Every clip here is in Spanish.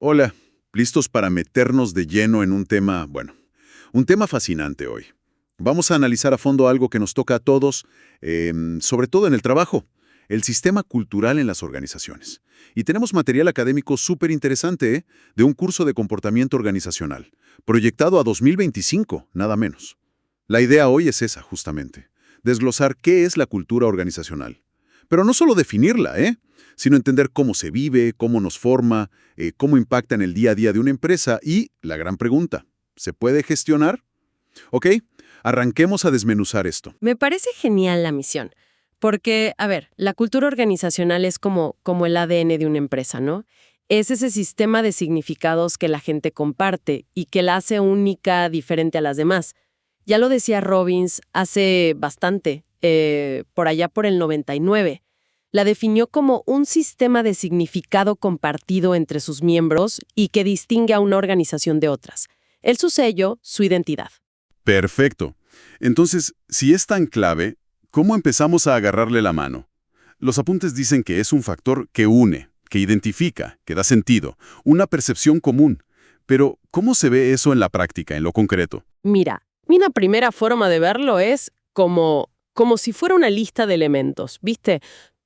Hola, listos para meternos de lleno en un tema, un tema fascinante hoy. Vamos a analizar a fondo algo que nos toca a todos, sobre todo en el trabajo, el sistema cultural en las organizaciones. Y tenemos material académico súper interesante, de un curso de comportamiento organizacional, proyectado a 2025, nada menos. La idea hoy es esa, justamente, desglosar qué es la cultura organizacional. Pero no solo definirla, sino entender cómo se vive, cómo nos forma, cómo impacta en el día a día de una empresa y, la gran pregunta, ¿se puede gestionar? Ok, arranquemos a desmenuzar esto. Me parece genial la misión, porque, a ver, la cultura organizacional es como el ADN de una empresa, ¿no? Es ese sistema de significados que la gente comparte y que la hace única, diferente a las demás. Ya lo decía Robbins hace bastante, por allá por el 99. La definió como un sistema de significado compartido entre sus miembros y que distingue a una organización de otras. Su sello, su identidad. Perfecto. Entonces, si es tan clave, ¿cómo empezamos a agarrarle la mano? Los apuntes dicen que es un factor que une, que identifica, que da sentido, una percepción común. Pero, ¿cómo se ve eso en la práctica, en lo concreto? Mira, una primera forma de verlo es como si fuera una lista de elementos, ¿viste?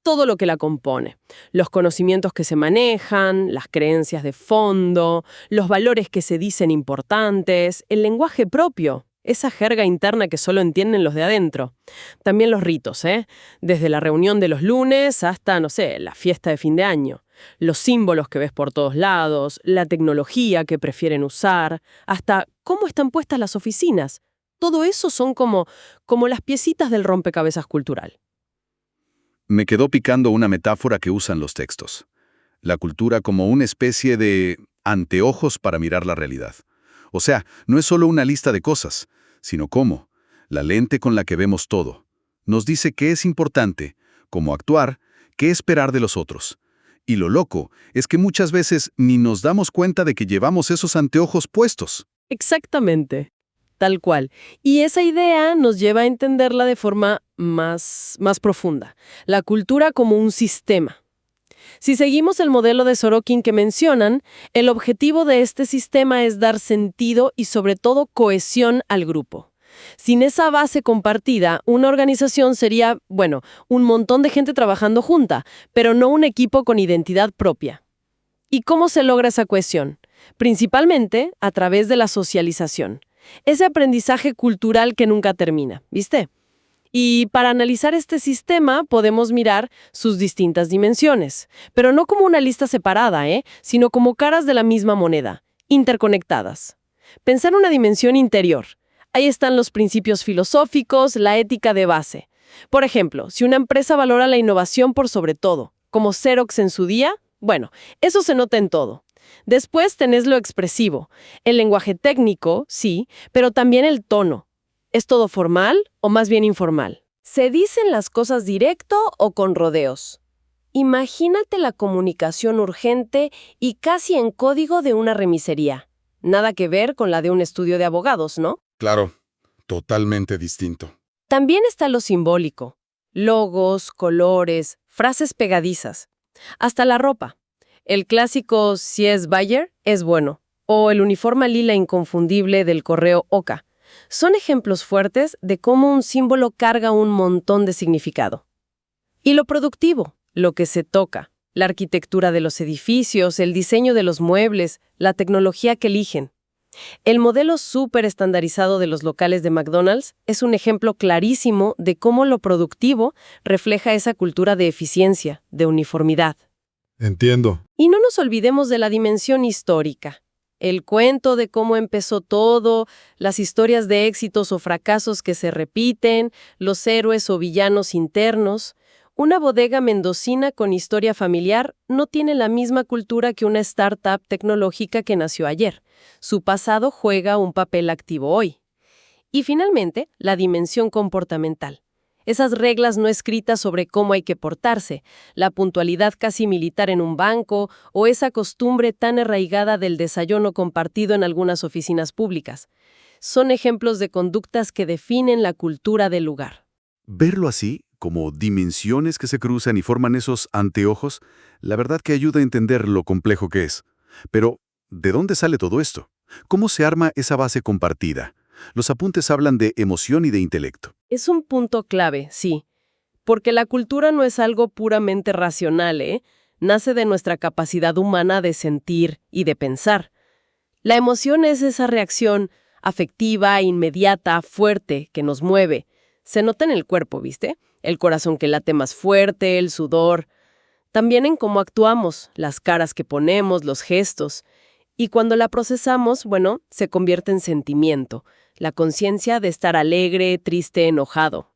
Todo lo que la compone. Los conocimientos que se manejan, las creencias de fondo, los valores que se dicen importantes, el lenguaje propio, esa jerga interna que solo entienden los de adentro. También los ritos, Desde la reunión de los lunes hasta, no sé, la fiesta de fin de año. Los símbolos que ves por todos lados, la tecnología que prefieren usar, hasta cómo están puestas las oficinas. Todo eso son como las piecitas del rompecabezas cultural. Me quedó picando una metáfora que usan los textos. La cultura como una especie de anteojos para mirar la realidad. O sea, no es solo una lista de cosas, sino cómo, la lente con la que vemos todo. Nos dice qué es importante, cómo actuar, qué esperar de los otros. Y lo loco es que muchas veces ni nos damos cuenta de que llevamos esos anteojos puestos. Exactamente, tal cual. Y esa idea nos lleva a entenderla de forma más profunda. La cultura como un sistema. Si seguimos el modelo de Sorokin que mencionan, el objetivo de este sistema es dar sentido y sobre todo cohesión al grupo. Sin esa base compartida, una organización sería, un montón de gente trabajando junta, pero no un equipo con identidad propia. ¿Y cómo se logra esa cohesión? Principalmente a través de la socialización. Ese aprendizaje cultural que nunca termina, ¿viste? Y para analizar este sistema podemos mirar sus distintas dimensiones, pero no como una lista separada, sino como caras de la misma moneda, interconectadas. Pensar una dimensión interior. Ahí están los principios filosóficos, la ética de base. Por ejemplo, si una empresa valora la innovación por sobre todo, como Xerox en su día, eso se nota en todo. Después tenés lo expresivo, el lenguaje técnico, sí, pero también el tono. ¿Es todo formal o más bien informal? ¿Se dicen las cosas directo o con rodeos? Imagínate la comunicación urgente y casi en código de una remisería. Nada que ver con la de un estudio de abogados, ¿no? Claro, totalmente distinto. También está lo simbólico. Logos, colores, frases pegadizas. Hasta la ropa. El clásico "si es Bayer, es bueno" o el uniforme lila inconfundible del correo Oka. Son ejemplos fuertes de cómo un símbolo carga un montón de significado. Y lo productivo, lo que se toca, la arquitectura de los edificios, el diseño de los muebles, la tecnología que eligen. El modelo súper estandarizado de los locales de McDonald's es un ejemplo clarísimo de cómo lo productivo refleja esa cultura de eficiencia, de uniformidad. Entiendo. Y no nos olvidemos de la dimensión histórica. El cuento de cómo empezó todo, las historias de éxitos o fracasos que se repiten, los héroes o villanos internos. Una bodega mendocina con historia familiar no tiene la misma cultura que una startup tecnológica que nació ayer. Su pasado juega un papel activo hoy. Y finalmente, la dimensión comportamental. Esas reglas no escritas sobre cómo hay que portarse, la puntualidad casi militar en un banco o esa costumbre tan arraigada del desayuno compartido en algunas oficinas públicas. Son ejemplos de conductas que definen la cultura del lugar. Verlo así, como dimensiones que se cruzan y forman esos anteojos, la verdad que ayuda a entender lo complejo que es. Pero ¿de dónde sale todo esto? ¿Cómo se arma esa base compartida? Los apuntes hablan de emoción y de intelecto. Es un punto clave, sí. Porque la cultura no es algo puramente racional, ¿eh? Nace de nuestra capacidad humana de sentir y de pensar. La emoción es esa reacción afectiva, inmediata, fuerte, que nos mueve. Se nota en el cuerpo, ¿viste? El corazón que late más fuerte, el sudor. También en cómo actuamos, las caras que ponemos, los gestos. Y cuando la procesamos, bueno, se convierte en sentimiento. La conciencia de estar alegre, triste, enojado.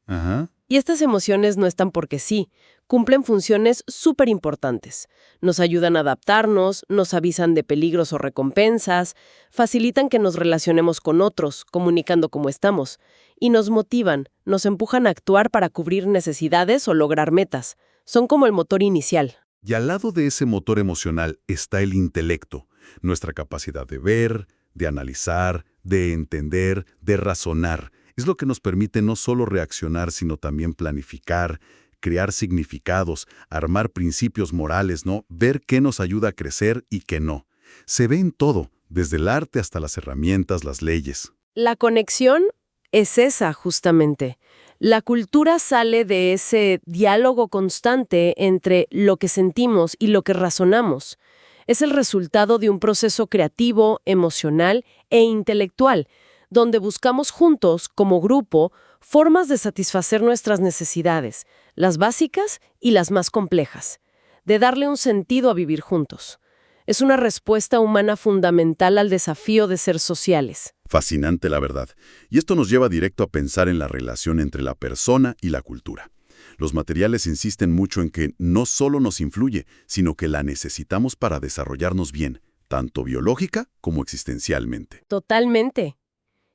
Ajá. Y estas emociones no están porque sí, cumplen funciones súper importantes. Nos ayudan a adaptarnos, nos avisan de peligros o recompensas, facilitan que nos relacionemos con otros, comunicando cómo estamos, y nos motivan, nos empujan a actuar para cubrir necesidades o lograr metas. Son como el motor inicial. Y al lado de ese motor emocional está el intelecto, nuestra capacidad de ver, de analizar, de entender, de razonar. Es lo que nos permite no solo reaccionar, sino también planificar, crear significados, armar principios morales, ¿no? Ver qué nos ayuda a crecer y qué no. Se ve en todo, desde el arte hasta las herramientas, las leyes. La conexión es esa, justamente. La cultura sale de ese diálogo constante entre lo que sentimos y lo que razonamos. Es el resultado de un proceso creativo, emocional e intelectual, donde buscamos juntos, como grupo, formas de satisfacer nuestras necesidades, las básicas y las más complejas, de darle un sentido a vivir juntos. Es una respuesta humana fundamental al desafío de ser sociales. Fascinante, la verdad. Y esto nos lleva directo a pensar en la relación entre la persona y la cultura. Los materiales insisten mucho en que no solo nos influye, sino que la necesitamos para desarrollarnos bien, tanto biológica como existencialmente. Totalmente.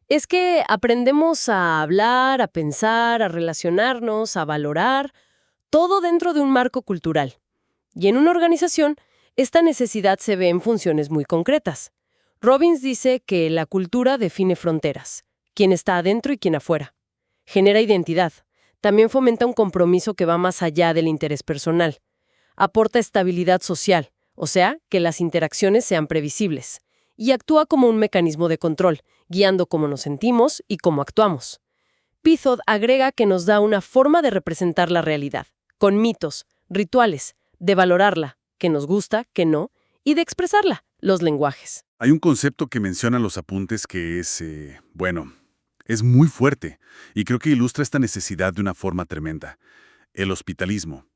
Es que aprendemos a hablar, a pensar, a relacionarnos, a valorar, todo dentro de un marco cultural. Y en una organización, esta necesidad se ve en funciones muy concretas. Robbins dice que la cultura define fronteras, quién está adentro y quién afuera. Genera identidad. También fomenta un compromiso que va más allá del interés personal. Aporta estabilidad social, o sea, que las interacciones sean previsibles. Y actúa como un mecanismo de control, guiando cómo nos sentimos y cómo actuamos. Pithod agrega que nos da una forma de representar la realidad, con mitos, rituales, de valorarla, que nos gusta, que no, y de expresarla, los lenguajes. Hay un concepto que mencionan los apuntes que es, es muy fuerte y creo que ilustra esta necesidad de una forma tremenda. El hospitalismo.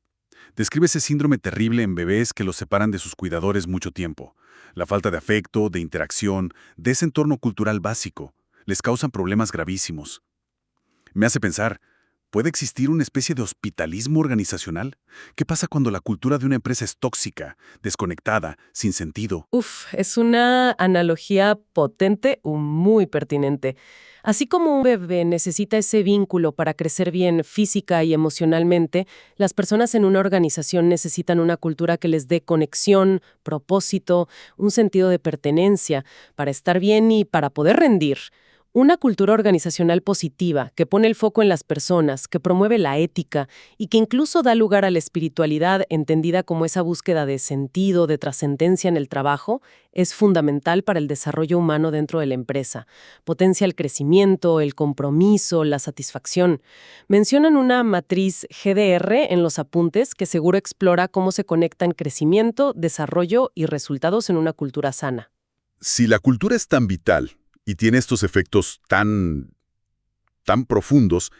Describe ese síndrome terrible en bebés que los separan de sus cuidadores mucho tiempo. La falta de afecto, de interacción, de ese entorno cultural básico, les causan problemas gravísimos. Me hace pensar, ¿puede existir una especie de hospitalismo organizacional? ¿Qué pasa cuando la cultura de una empresa es tóxica, desconectada, sin sentido? Es una analogía potente o muy pertinente. Así como un bebé necesita ese vínculo para crecer bien física y emocionalmente, las personas en una organización necesitan una cultura que les dé conexión, propósito, un sentido de pertenencia, para estar bien y para poder rendir. Una cultura organizacional positiva, que pone el foco en las personas, que promueve la ética y que incluso da lugar a la espiritualidad entendida como esa búsqueda de sentido, de trascendencia en el trabajo, es fundamental para el desarrollo humano dentro de la empresa. Potencia el crecimiento, el compromiso, la satisfacción. Mencionan una matriz GDR en los apuntes que seguro explora cómo se conectan crecimiento, desarrollo y resultados en una cultura sana. Si la cultura es tan vital y tiene estos efectos tan profundos,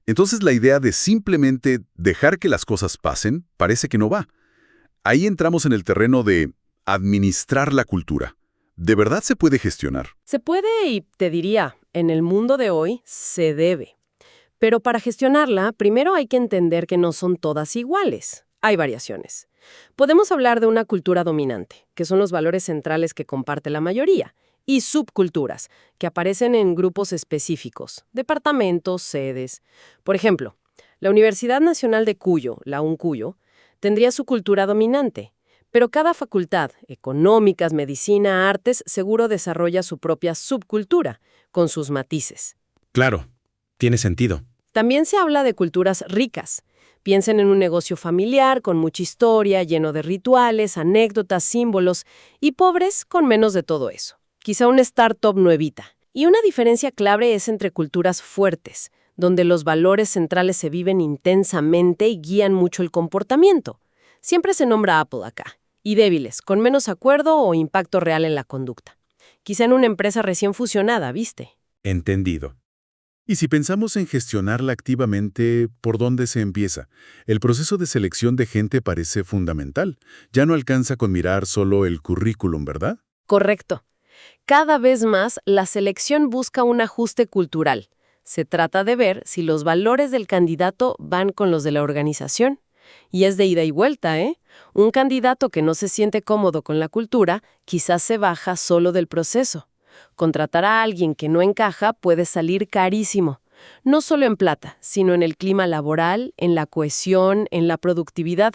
entonces la idea de simplemente dejar que las cosas pasen parece que no va. Ahí entramos en el terreno de administrar la cultura. ¿De verdad se puede gestionar? Se puede y, te diría, en el mundo de hoy se debe. Pero para gestionarla, primero hay que entender que no son todas iguales. Hay variaciones. Podemos hablar de una cultura dominante, que son los valores centrales que comparte la mayoría, y subculturas, que aparecen en grupos específicos, departamentos, sedes. Por ejemplo, la Universidad Nacional de Cuyo, la UNCuyo, tendría su cultura dominante, pero cada facultad, económicas, medicina, artes, seguro desarrolla su propia subcultura, con sus matices. Claro, tiene sentido. También se habla de culturas ricas, Piensen en un negocio familiar con mucha historia, lleno de rituales, anécdotas, símbolos, y pobres con menos de todo eso. Quizá una startup nuevita. Y una diferencia clave es entre culturas fuertes, donde los valores centrales se viven intensamente y guían mucho el comportamiento. Siempre se nombra Apple acá. Y débiles, con menos acuerdo o impacto real en la conducta. Quizá en una empresa recién fusionada, ¿viste? Entendido. Y si pensamos en gestionarla activamente, ¿por dónde se empieza? El proceso de selección de gente parece fundamental. Ya no alcanza con mirar solo el currículum, ¿verdad? Correcto. Cada vez más, la selección busca un ajuste cultural. Se trata de ver si los valores del candidato van con los de la organización. Y es de ida y vuelta, ¿eh? Un candidato que no se siente cómodo con la cultura, quizás se baja solo del proceso. Contratar a alguien que no encaja puede salir carísimo, no solo en plata, sino en el clima laboral, en la cohesión, en la productividad.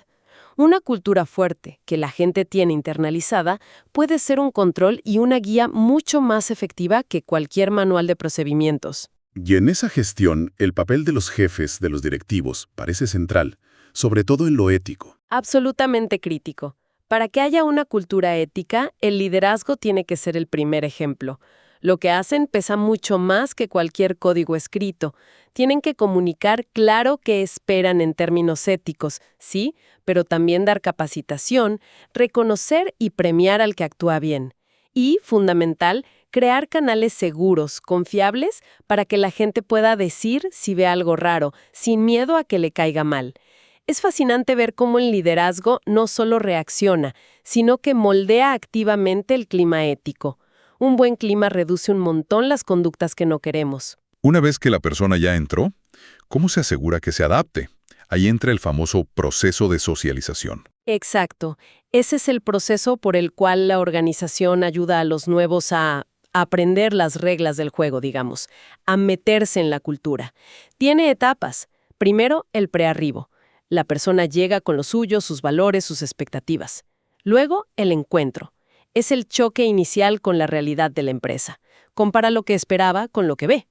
Una cultura fuerte, que la gente tiene internalizada, puede ser un control y una guía mucho más efectiva que cualquier manual de procedimientos. Y en esa gestión, el papel de los jefes, de los directivos, parece central, sobre todo en lo ético. Absolutamente crítico. Para que haya una cultura ética, el liderazgo tiene que ser el primer ejemplo. Lo que hacen pesa mucho más que cualquier código escrito. Tienen que comunicar claro qué esperan en términos éticos, sí, pero también dar capacitación, reconocer y premiar al que actúa bien. Y, fundamental, crear canales seguros, confiables, para que la gente pueda decir si ve algo raro, sin miedo a que le caiga mal. Es fascinante ver cómo el liderazgo no solo reacciona, sino que moldea activamente el clima ético. Un buen clima reduce un montón las conductas que no queremos. Una vez que la persona ya entró, ¿cómo se asegura que se adapte? Ahí entra el famoso proceso de socialización. Exacto. Ese es el proceso por el cual la organización ayuda a los nuevos a aprender las reglas del juego, digamos, a meterse en la cultura. Tiene etapas. Primero, el prearribo. La persona llega con lo suyo, sus valores, sus expectativas. Luego, el encuentro. Es el choque inicial con la realidad de la empresa. Compara lo que esperaba con lo que ve.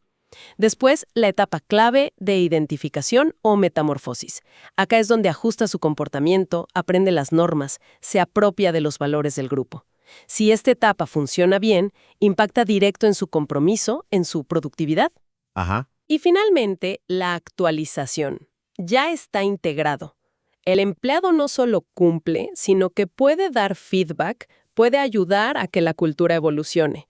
Después, la etapa clave de identificación o metamorfosis. Acá es donde ajusta su comportamiento, aprende las normas, se apropia de los valores del grupo. Si esta etapa funciona bien, impacta directo en su compromiso, en su productividad. Ajá. Y finalmente, la actualización. Ya está integrado. El empleado no solo cumple, sino que puede dar feedback, puede ayudar a que la cultura evolucione.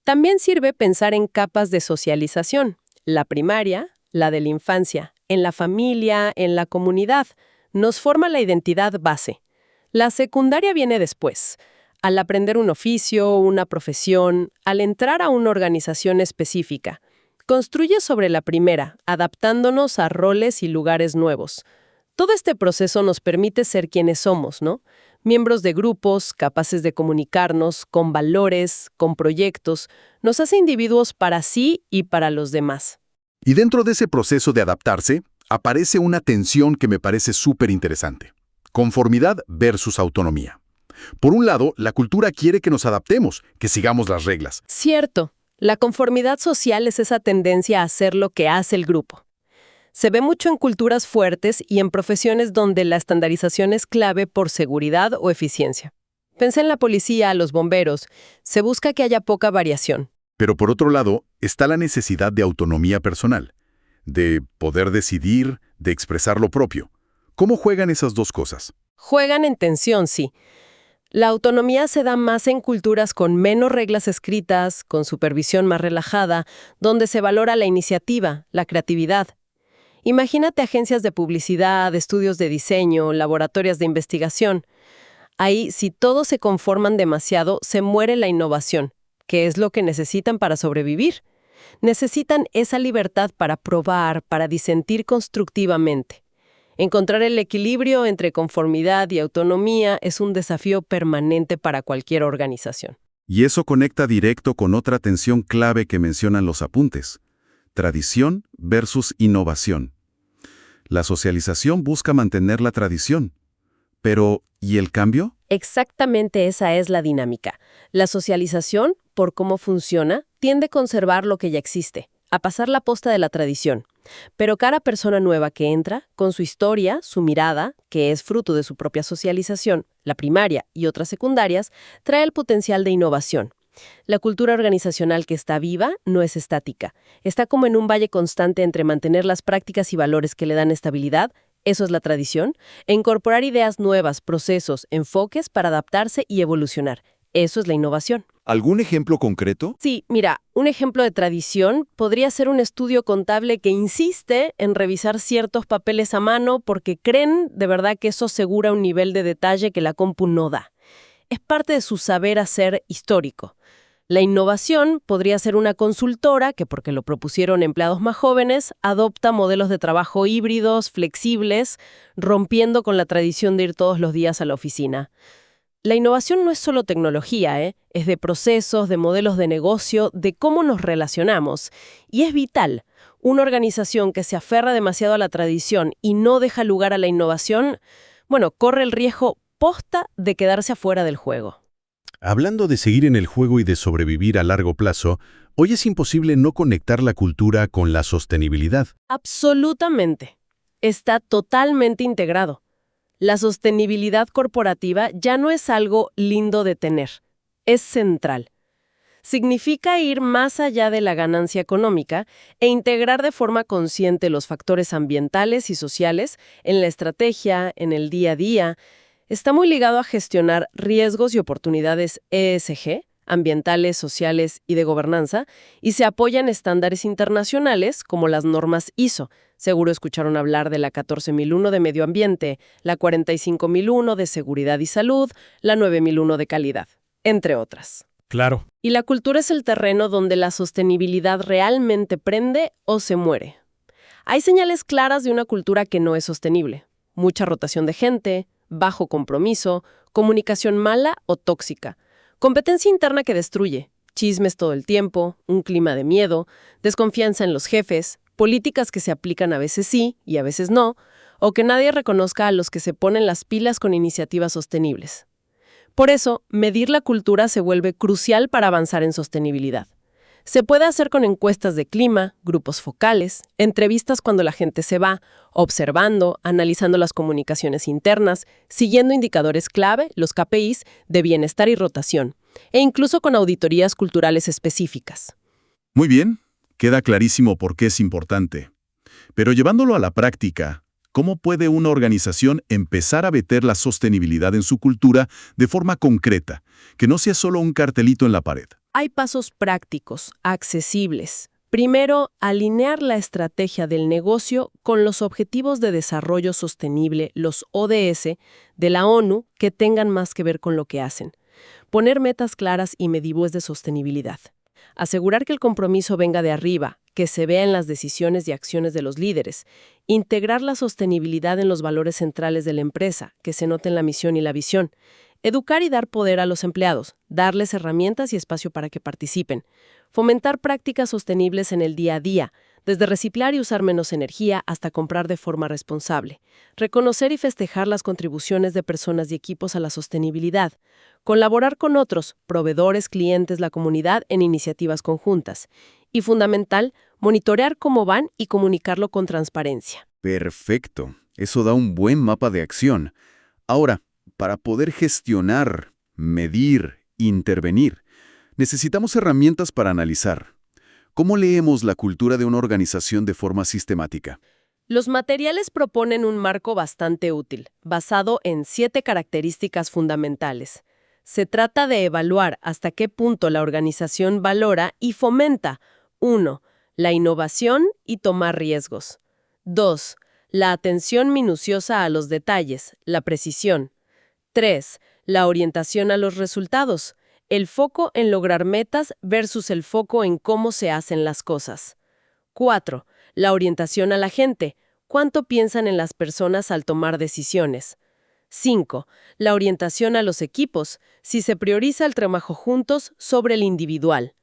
También sirve pensar en capas de socialización. La primaria, la de la infancia, en la familia, en la comunidad. Nos forma la identidad base. La secundaria viene después. Al aprender un oficio, una profesión, al entrar a una organización específica. Construye sobre la primera, adaptándonos a roles y lugares nuevos. Todo este proceso nos permite ser quienes somos, ¿no? Miembros de grupos, capaces de comunicarnos, con valores, con proyectos, nos hace individuos para sí y para los demás. Y dentro de ese proceso de adaptarse, aparece una tensión que me parece súper interesante. Conformidad versus autonomía. Por un lado, la cultura quiere que nos adaptemos, que sigamos las reglas. Cierto. La conformidad social es esa tendencia a hacer lo que hace el grupo. Se ve mucho en culturas fuertes y en profesiones donde la estandarización es clave por seguridad o eficiencia. Pensé en la policía, los bomberos. Se busca que haya poca variación. Pero por otro lado, está la necesidad de autonomía personal, de poder decidir, de expresar lo propio. ¿Cómo juegan esas dos cosas? Juegan en tensión, sí. La autonomía se da más en culturas con menos reglas escritas, con supervisión más relajada, donde se valora la iniciativa, la creatividad. Imagínate agencias de publicidad, estudios de diseño, laboratorios de investigación. Ahí, si todos se conforman demasiado, se muere la innovación, que es lo que necesitan para sobrevivir. Necesitan esa libertad para probar, para disentir constructivamente. Encontrar el equilibrio entre conformidad y autonomía es un desafío permanente para cualquier organización. Y eso conecta directo con otra tensión clave que mencionan los apuntes. Tradición versus innovación. La socialización busca mantener la tradición. Pero, ¿y el cambio? Exactamente esa es la dinámica. La socialización, por cómo funciona, tiende a conservar lo que ya existe, a pasar la posta de la tradición. Pero cada persona nueva que entra, con su historia, su mirada, que es fruto de su propia socialización, la primaria y otras secundarias, trae el potencial de innovación. La cultura organizacional que está viva no es estática. Está como en un valle constante entre mantener las prácticas y valores que le dan estabilidad, eso es la tradición, e incorporar ideas nuevas, procesos, enfoques para adaptarse y evolucionar. Eso es la innovación. ¿Algún ejemplo concreto? Sí, mira, un ejemplo de tradición podría ser un estudio contable que insiste en revisar ciertos papeles a mano porque creen de verdad que eso asegura un nivel de detalle que la compu no da. Es parte de su saber hacer histórico. La innovación podría ser una consultora que, porque lo propusieron empleados más jóvenes, adopta modelos de trabajo híbridos, flexibles, rompiendo con la tradición de ir todos los días a la oficina. La innovación no es solo tecnología, es de procesos, de modelos de negocio, de cómo nos relacionamos. Y es vital. Una organización que se aferra demasiado a la tradición y no deja lugar a la innovación, corre el riesgo posta de quedarse afuera del juego. Hablando de seguir en el juego y de sobrevivir a largo plazo, hoy es imposible no conectar la cultura con la sostenibilidad. Absolutamente. Está totalmente integrado. La sostenibilidad corporativa ya no es algo lindo de tener, es central. Significa ir más allá de la ganancia económica e integrar de forma consciente los factores ambientales y sociales en la estrategia, en el día a día. Está muy ligado a gestionar riesgos y oportunidades ESG, ambientales, sociales y de gobernanza, y se apoya en estándares internacionales como las normas ISO. Seguro escucharon hablar de la 14001 de medio ambiente, la 45001 de seguridad y salud, la 9001 de calidad, entre otras. Claro. Y la cultura es el terreno donde la sostenibilidad realmente prende o se muere. Hay señales claras de una cultura que no es sostenible. Mucha rotación de gente, bajo compromiso, comunicación mala o tóxica, competencia interna que destruye, chismes todo el tiempo, un clima de miedo, desconfianza en los jefes, políticas que se aplican a veces sí y a veces no, o que nadie reconozca a los que se ponen las pilas con iniciativas sostenibles. Por eso, medir la cultura se vuelve crucial para avanzar en sostenibilidad. Se puede hacer con encuestas de clima, grupos focales, entrevistas cuando la gente se va, observando, analizando las comunicaciones internas, siguiendo indicadores clave, los KPIs, de bienestar y rotación, e incluso con auditorías culturales específicas. Muy bien, queda clarísimo por qué es importante. Pero llevándolo a la práctica, ¿cómo puede una organización empezar a meter la sostenibilidad en su cultura de forma concreta, que no sea solo un cartelito en la pared? Hay pasos prácticos, accesibles. Primero, alinear la estrategia del negocio con los Objetivos de Desarrollo Sostenible, los ODS, de la ONU, que tengan más que ver con lo que hacen. Poner metas claras y medibles de sostenibilidad. Asegurar que el compromiso venga de arriba, que se vea en las decisiones y acciones de los líderes. Integrar la sostenibilidad en los valores centrales de la empresa, que se note en la misión y la visión. Educar y dar poder a los empleados, darles herramientas y espacio para que participen. Fomentar prácticas sostenibles en el día a día, desde reciclar y usar menos energía hasta comprar de forma responsable. Reconocer y festejar las contribuciones de personas y equipos a la sostenibilidad. Colaborar con otros, proveedores, clientes, la comunidad en iniciativas conjuntas. Y fundamental, monitorear cómo van y comunicarlo con transparencia. Perfecto. Eso da un buen mapa de acción. Ahora, para poder gestionar, medir, intervenir, necesitamos herramientas para analizar. ¿Cómo leemos la cultura de una organización de forma sistemática? Los materiales proponen un marco bastante útil, basado en 7 características fundamentales. Se trata de evaluar hasta qué punto la organización valora y fomenta 1. La innovación y tomar riesgos. 2. La atención minuciosa a los detalles, la precisión. 3. La orientación a los resultados, el foco en lograr metas versus el foco en cómo se hacen las cosas. 4. La orientación a la gente, cuánto piensan en las personas al tomar decisiones. 5. La orientación a los equipos, si se prioriza el trabajo juntos sobre el individual.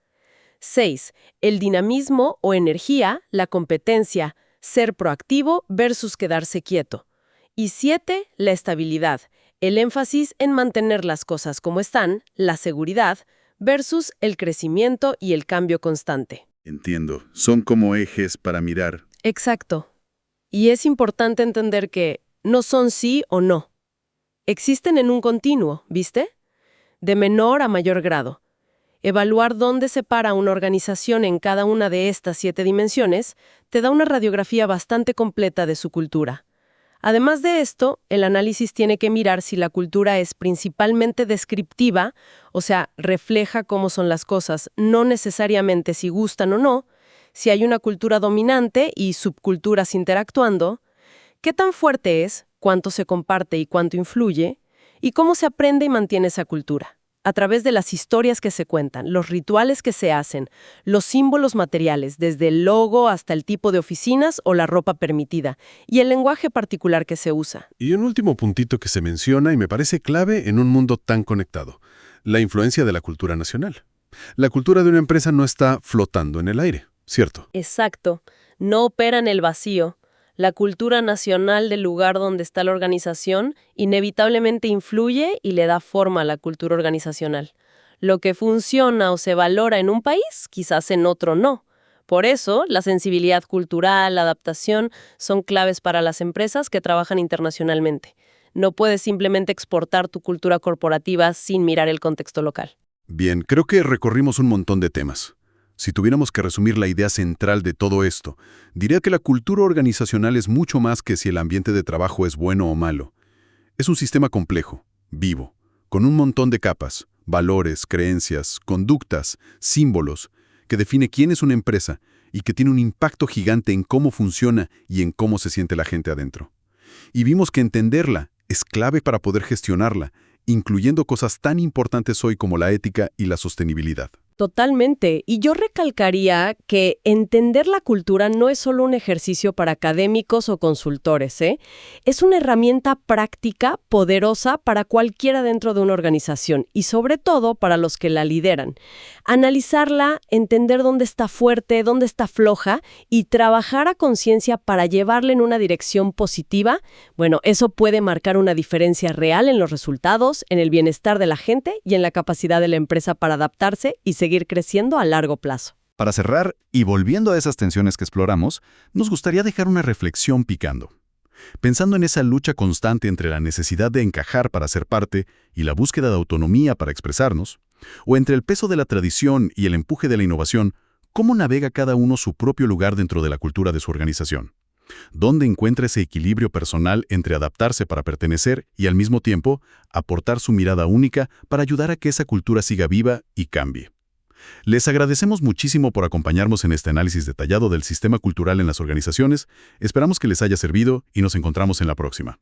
6. El dinamismo o energía, la competencia, ser proactivo versus quedarse quieto. Y 7. La estabilidad, el énfasis en mantener las cosas como están, la seguridad, versus el crecimiento y el cambio constante. Entiendo. Son como ejes para mirar Exacto. Y es importante entender que no son sí o no. Existen en un continuo, ¿viste? De menor a mayor grado. Evaluar dónde se para una organización en cada una de estas 7 dimensiones te da una radiografía bastante completa de su cultura. Además de esto, el análisis tiene que mirar si la cultura es principalmente descriptiva, o sea, refleja cómo son las cosas, no necesariamente si gustan o no, si hay una cultura dominante y subculturas interactuando, qué tan fuerte es, cuánto se comparte y cuánto influye, y cómo se aprende y mantiene esa cultura. A través de las historias que se cuentan, los rituales que se hacen, los símbolos materiales, desde el logo hasta el tipo de oficinas o la ropa permitida, y el lenguaje particular que se usa. Y un último puntito que se menciona y me parece clave en un mundo tan conectado, la influencia de la cultura nacional. La cultura de una empresa no está flotando en el aire, ¿cierto? Exacto. No opera en el vacío. La cultura nacional del lugar donde está la organización inevitablemente influye y le da forma a la cultura organizacional. Lo que funciona o se valora en un país, quizás en otro no. Por eso, la sensibilidad cultural, la adaptación, son claves para las empresas que trabajan internacionalmente. No puedes simplemente exportar tu cultura corporativa sin mirar el contexto local. Bien, creo que recorrimos un montón de temas. Si tuviéramos que resumir la idea central de todo esto, diría que la cultura organizacional es mucho más que si el ambiente de trabajo es bueno o malo. Es un sistema complejo, vivo, con un montón de capas, valores, creencias, conductas, símbolos, que define quién es una empresa y que tiene un impacto gigante en cómo funciona y en cómo se siente la gente adentro. Y vimos que entenderla es clave para poder gestionarla, incluyendo cosas tan importantes hoy como la ética y la sostenibilidad. Totalmente. Y yo recalcaría que entender la cultura no es solo un ejercicio para académicos o consultores, ¿eh? Es una herramienta práctica, poderosa para cualquiera dentro de una organización y sobre todo para los que la lideran. Analizarla, entender dónde está fuerte, dónde está floja y trabajar a conciencia para llevarla en una dirección positiva, bueno, eso puede marcar una diferencia real en los resultados, en el bienestar de la gente y en la capacidad de la empresa para adaptarse y seguir creciendo a largo plazo. Para cerrar, y volviendo a esas tensiones que exploramos, nos gustaría dejar una reflexión picando. Pensando en esa lucha constante entre la necesidad de encajar para ser parte y la búsqueda de autonomía para expresarnos, o entre el peso de la tradición y el empuje de la innovación, ¿cómo navega cada uno su propio lugar dentro de la cultura de su organización? ¿Dónde encuentra ese equilibrio personal entre adaptarse para pertenecer y al mismo tiempo aportar su mirada única para ayudar a que esa cultura siga viva y cambie? Les agradecemos muchísimo por acompañarnos en este análisis detallado del sistema cultural en las organizaciones. Esperamos que les haya servido y nos encontramos en la próxima.